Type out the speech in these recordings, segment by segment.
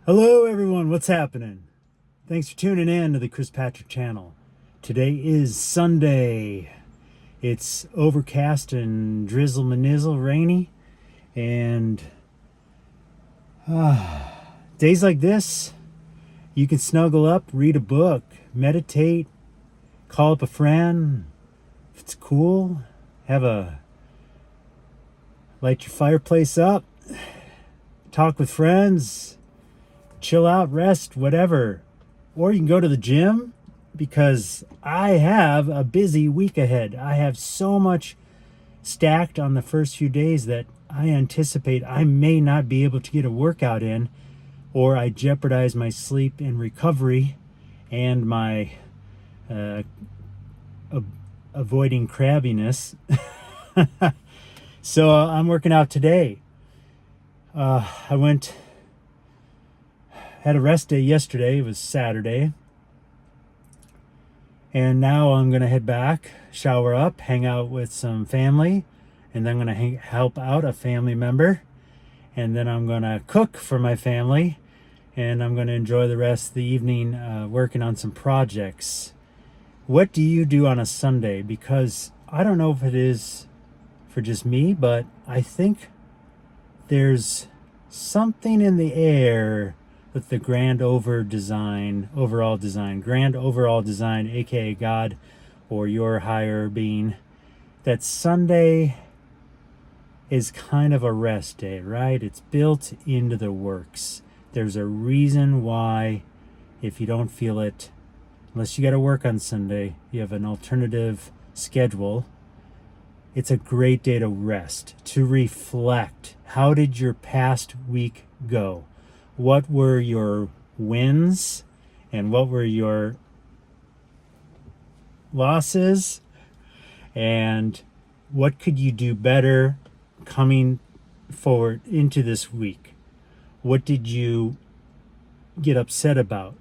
Hello, everyone. What's happening? Thanks for tuning in to the Chris Patrick channel. Today is Sunday. It's overcast and drizzle manizzle rainy. And days like this, you can snuggle up, read a book, meditate, call up a friend. If it's cool, light your fireplace up, talk with friends, chill out, rest, whatever. Or you can go to the gym because I have a busy week ahead. I have so much stacked on the first few days that I anticipate I may not be able to get a workout in, or I jeopardize my sleep and recovery and my avoiding crabbiness. So I'm working out today. Had a rest day yesterday. It was Saturday. And now I'm going to head back, shower up, hang out with some family, and then I'm going to help out a family member. And then I'm going to cook for my family, and I'm going to enjoy the rest of the evening working on some projects. What do you do on a Sunday? Because I don't know if it is for just me, but I think there's something in the air with the grand overall design, aka God or your higher being, that Sunday is kind of a rest day, right? It's built into the works. There's a reason why, if you don't feel it, unless you got to work on Sunday, you have an alternative schedule. It's a great day to rest, to reflect. How did your past week go? What were your wins and what were your losses? And what could you do better coming forward into this week? What did you get upset about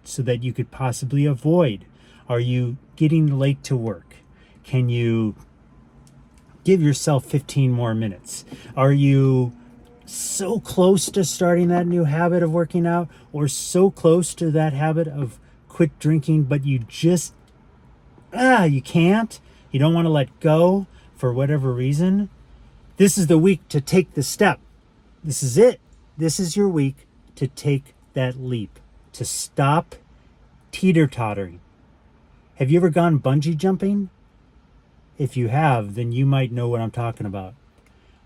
so that you could possibly avoid? Are you getting late to work? Can you give yourself 15 more minutes? Are you so close to starting that new habit of working out, or so close to that habit of quit drinking, but you just, you can't? You don't want to let go for whatever reason? This is the week to take the step. This is it. This is your week to take that leap, to stop teeter-tottering. Have you ever gone bungee jumping? If you have, then you might know what I'm talking about.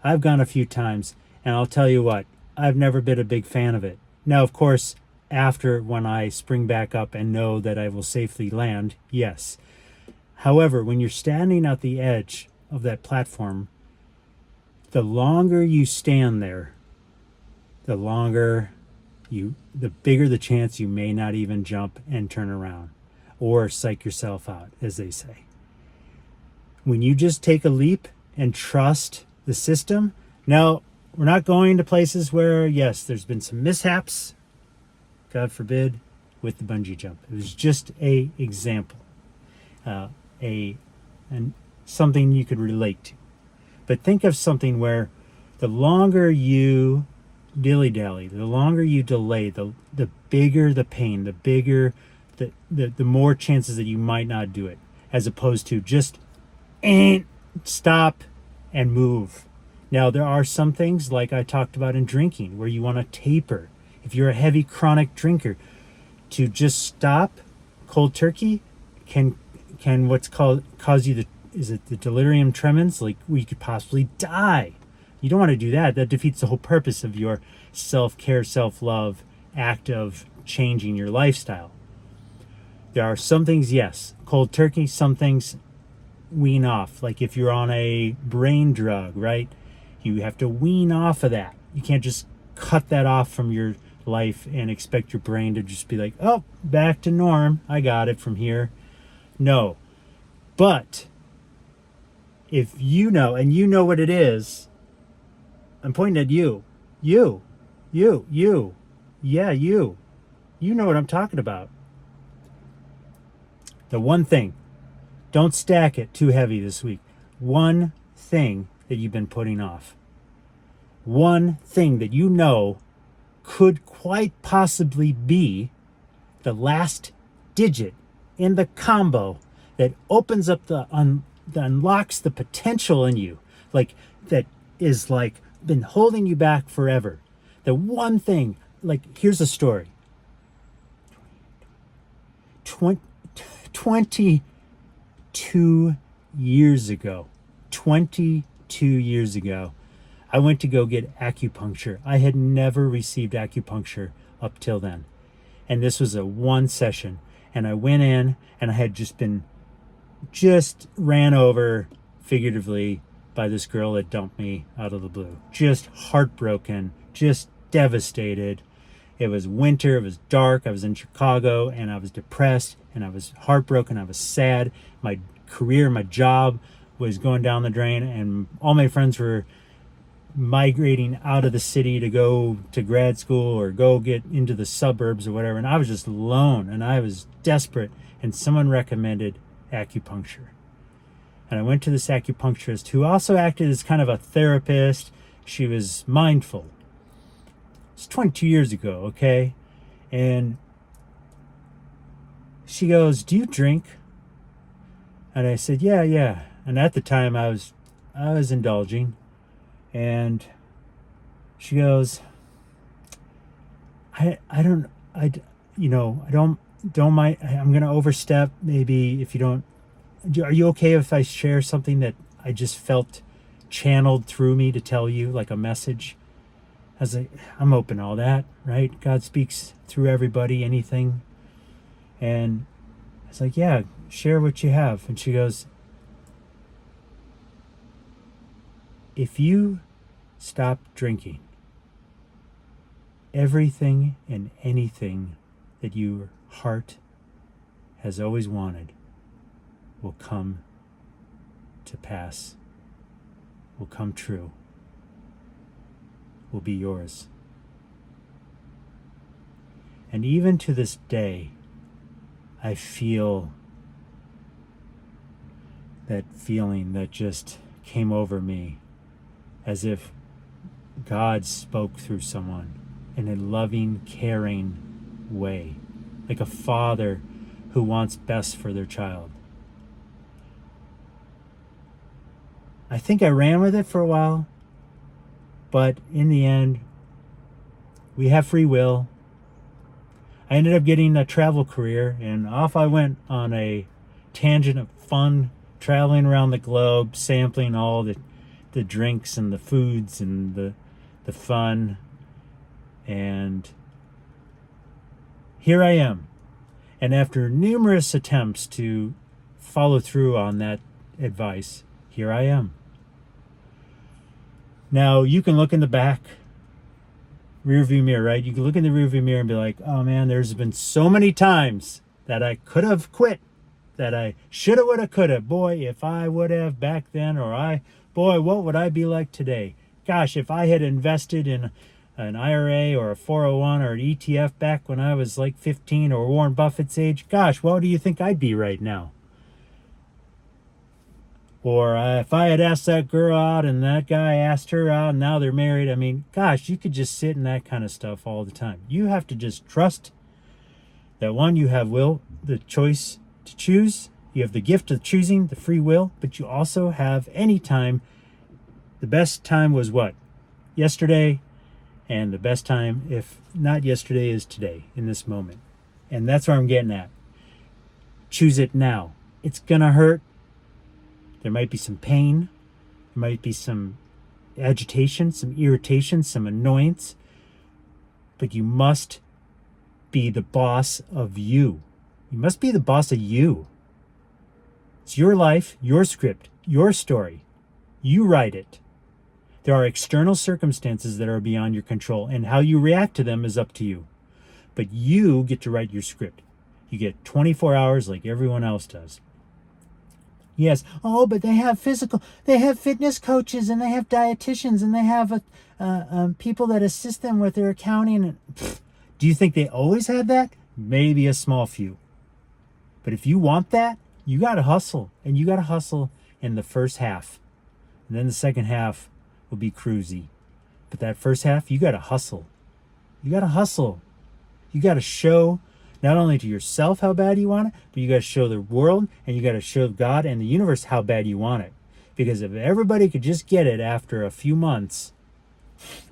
I've gone a few times, and I'll tell you what, I've never been a big fan of it. Now, of course, after when I spring back up and know that I will safely land, yes. However, when you're standing at the edge of that platform, the longer you stand there, the bigger the chance you may not even jump and turn around or psych yourself out, as they say. When you just take a leap and trust the system. Now, we're not going to places where, yes, there's been some mishaps, God forbid, with the bungee jump. It was just a example, and something you could relate to. But think of something where the longer you dilly-dally, the longer you delay, the bigger the pain, the bigger the more chances that you might not do it, as opposed to just stop and move. Now, there are some things, like I talked about in drinking, where you want to taper. If you're a heavy chronic drinker, to just stop cold turkey can cause you the delirium tremens, like where you could possibly die. You don't want to do that. That defeats the whole purpose of your self-care, self-love act of changing your lifestyle. There are some things, yes, cold turkey, some things wean off. Like if you're on a brain drug, right? You have to wean off of that. You can't just cut that off from your life and expect your brain to just be like, oh, back to norm. I got it from here. No. But if you know, and you know what it is, I'm pointing at you. You. Yeah, you. You know what I'm talking about. The one thing, don't stack it too heavy this week. One thing that you've been putting off. One thing that you know could quite possibly be the last digit in the combo that opens up that unlocks the potential in you, like that is like been holding you back forever. The one thing, like, here's a story. 22 years ago, 22 years ago, I went to go get acupuncture. I had never received acupuncture up till then. And this was a one session. And I went in and I had just ran over figuratively by this girl that dumped me out of the blue. Just heartbroken, just devastated. It was winter, it was dark, I was in Chicago, and I was depressed, and I was heartbroken, I was sad. My career, my job was going down the drain, and all my friends were migrating out of the city to go to grad school or go get into the suburbs or whatever, and I was just alone, and I was desperate, and someone recommended acupuncture. And I went to this acupuncturist who also acted as kind of a therapist. She was mindful. It's 22 years ago, okay? And she goes, "Do you drink?" And I said, yeah. And at the time I was indulging. And she goes, I don't mind. I'm going to overstep maybe if you don't. Are you okay if I share something that I just felt channeled through me to tell you, like a message? I was like, I'm open to all that, right? God speaks through everybody, anything. And I was like, yeah, share what you have. And she goes, if you stop drinking, everything and anything that your heart has always wanted will come to pass, will come true, will be yours. And even to this day, I feel that feeling that just came over me, as if God spoke through someone in a loving, caring way, like a father who wants best for their child. I think I ran with it for a while, but in the end, we have free will. I ended up getting a travel career, and off I went on a tangent of fun, traveling around the globe, sampling all the drinks and the foods and the fun. And here I am. And after numerous attempts to follow through on that advice, here I am. Now, you can look in the back rear view mirror, right? You can look in the rear view mirror and be like, oh man, there's been so many times that I could have quit, that I shoulda, woulda, coulda. Boy, if I would have back then, boy, what would I be like today? Gosh, if I had invested in an IRA or a 401 or an ETF back when I was like 15, or Warren Buffett's age, gosh, what do you think I'd be right now? Or if I had asked that girl out and that guy asked her out and now they're married. I mean, gosh, you could just sit in that kind of stuff all the time. You have to just trust that, one, you have the choice to choose. You have the gift of choosing, the free will, but you also have any time. The best time was what? Yesterday. And the best time, if not yesterday, is today, in this moment. And that's where I'm getting at. Choose it now. It's going to hurt. There might be some pain. There might be some agitation, some irritation, some annoyance. But you must be the boss of you. You must be the boss of you. It's your life, your script, your story. You write it. There are external circumstances that are beyond your control, and how you react to them is up to you. But you get to write your script. You get 24 hours like everyone else does. Yes. Oh, but they have fitness coaches, and they have dietitians, and they have people that assist them with their accounting. Do you think they always had that? Maybe a small few. But if you want that, you got to hustle, and you got to hustle in the first half. And then the second half will be cruisy. But that first half, you got to hustle. You got to hustle. You got to show not only to yourself how bad you want it, but you got to show the world and you got to show God and the universe how bad you want it. Because if everybody could just get it after a few months,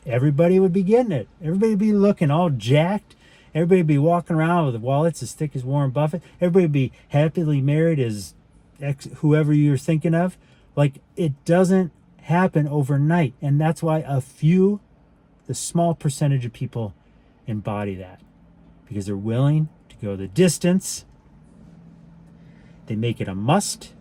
everybody would be getting it. Everybody would be looking all jacked. Everybody would be walking around with wallets as thick as Warren Buffett. Everybody would be happily married as whoever you're thinking of. Like, it doesn't happen overnight. And that's why the small percentage of people embody that. Because they're willing to go the distance. They make it a must.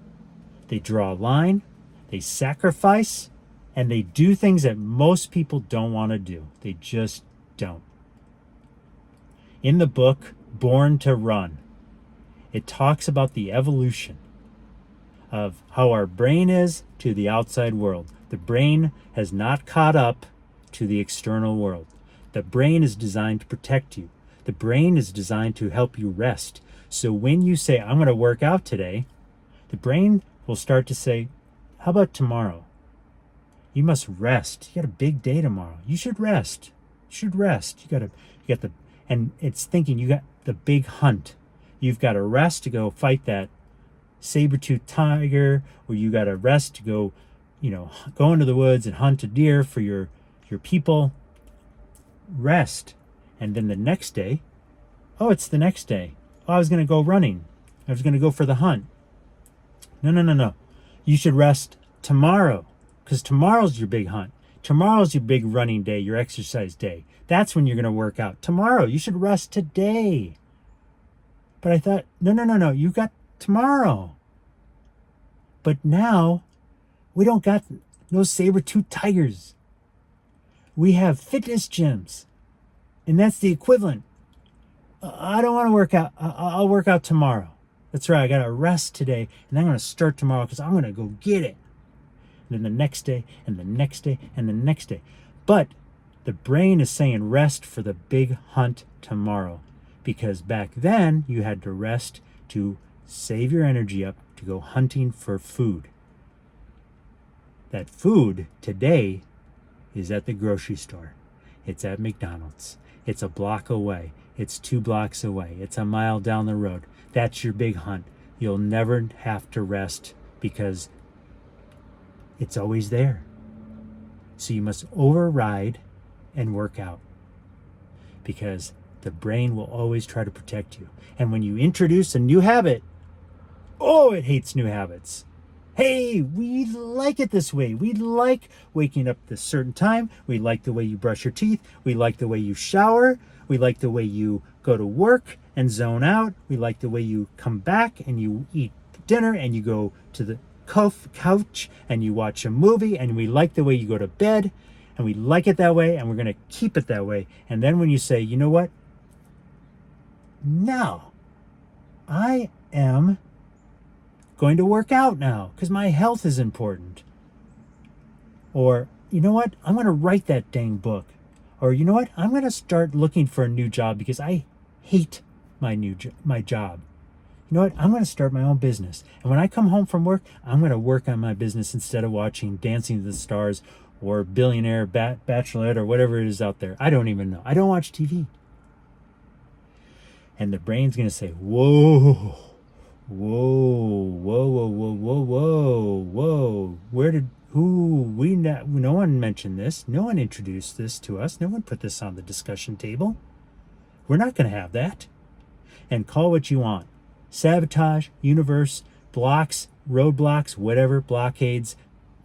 They draw a line. They sacrifice. And they do things that most people don't want to do. They just don't. In the book, Born to Run, it talks about the evolution of how our brain is to the outside world. The brain has not caught up to the external world. The brain is designed to protect you. The brain is designed to help you rest. So when you say, I'm going to work out today, the brain will start to say, how about tomorrow? You must rest. You got a big day tomorrow. You should rest. You should rest. And it's thinking you got the big hunt. You've got to rest to go fight that saber-toothed tiger, or you got to rest to go, go into the woods and hunt a deer for your people. Rest. And then the next day, it's the next day. I was going to go running. I was going to go for the hunt. No. You should rest tomorrow, because tomorrow's your big hunt. Tomorrow's your big running day, your exercise day. That's when you're going to work out. Tomorrow, you should rest today. But I thought, no. You got tomorrow. But now, we don't got no saber-toothed tigers. We have fitness gyms. And that's the equivalent. I don't want to work out. I'll work out tomorrow. That's right. I got to rest today. And I'm going to start tomorrow because I'm going to go get it. And then the next day, and the next day, and the next day. But the brain is saying rest for the big hunt tomorrow. Because back then, you had to rest to save your energy up to go hunting for food. That food today is at the grocery store. It's at McDonald's. It's a block away. It's 2 blocks away. It's a mile down the road. That's your big hunt. You'll never have to rest because it's always there. So you must override and work out because the brain will always try to protect you. And when you introduce a new habit, it hates new habits. Hey, we like it this way. We like waking up this certain time. We like the way you brush your teeth. We like the way you shower. We like the way you go to work and zone out. We like the way you come back and you eat dinner and you go to the couch and you watch a movie, and we like the way you go to bed, and we like it that way, and we're going to keep it that way. And then when you say, you know what? Now, I am going to work out now because my health is important. Or, you know what? I'm going to write that dang book. Or, you know what? I'm going to start looking for a new job because I hate my job. You know what? I'm going to start my own business. And when I come home from work, I'm going to work on my business instead of watching Dancing with the Stars or Billionaire Bachelorette or whatever it is out there. I don't even know. I don't watch TV. And the brain's going to say, whoa. No one mentioned this. No one introduced this to us. No one put this on the discussion table. We're not going to have that. And call what you want. Sabotage, universe, blocks, roadblocks, whatever, blockades.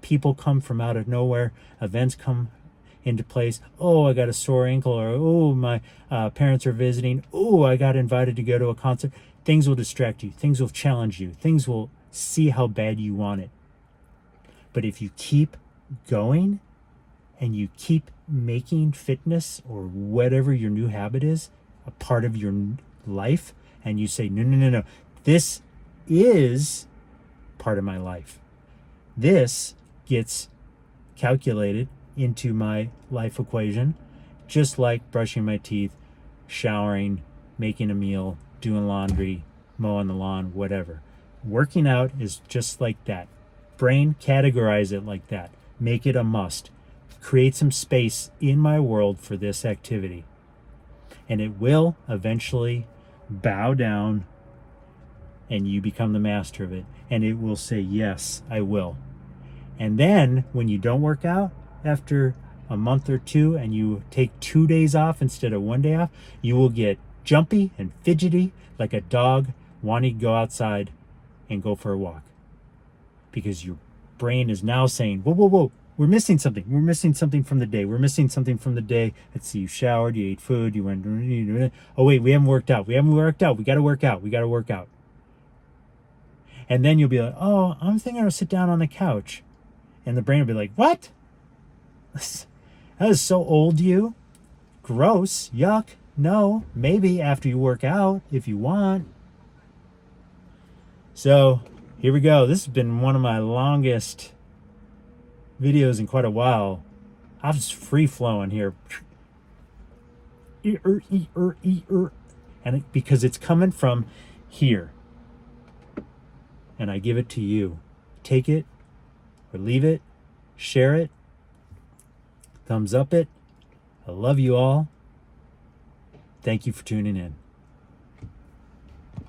People come from out of nowhere. Events come into place. I got a sore ankle, or my parents are visiting. I got invited to go to a concert. Things will distract you. Things will challenge you. Things will see how bad you want it. But if you keep going and you keep making fitness or whatever your new habit is a part of your life, and you say, no, this is part of my life. This gets calculated into my life equation, just like brushing my teeth, showering, making a meal, doing laundry, mowing the lawn, whatever. Working out is just like that. Brain, categorize it like that. Make it a must. Create some space in my world for this activity. And it will eventually bow down and you become the master of it. And it will say, yes, I will. And then when you don't work out after a month or two and you take 2 days off instead of 1 day off, you will get jumpy and fidgety like a dog wanting to go outside and go for a walk. Because your brain is now saying, whoa, whoa, whoa, we're missing something. We're missing something from the day. We're missing something from the day. Let's see, you showered, you ate food, you went, oh wait, we haven't worked out. We haven't worked out. We got to work out. We got to work out. And then you'll be like, oh, I'm thinking I'll sit down on the couch. And the brain will be like, what? That is so old, you. Gross. Yuck. No. Maybe after you work out, if you want. So, here we go. This has been one of my longest videos in quite a while. I'm just free-flowing here. And because it's coming from here. And I give it to you. Take it or leave it. Share it. Thumbs up it. I love you all. Thank you for tuning in.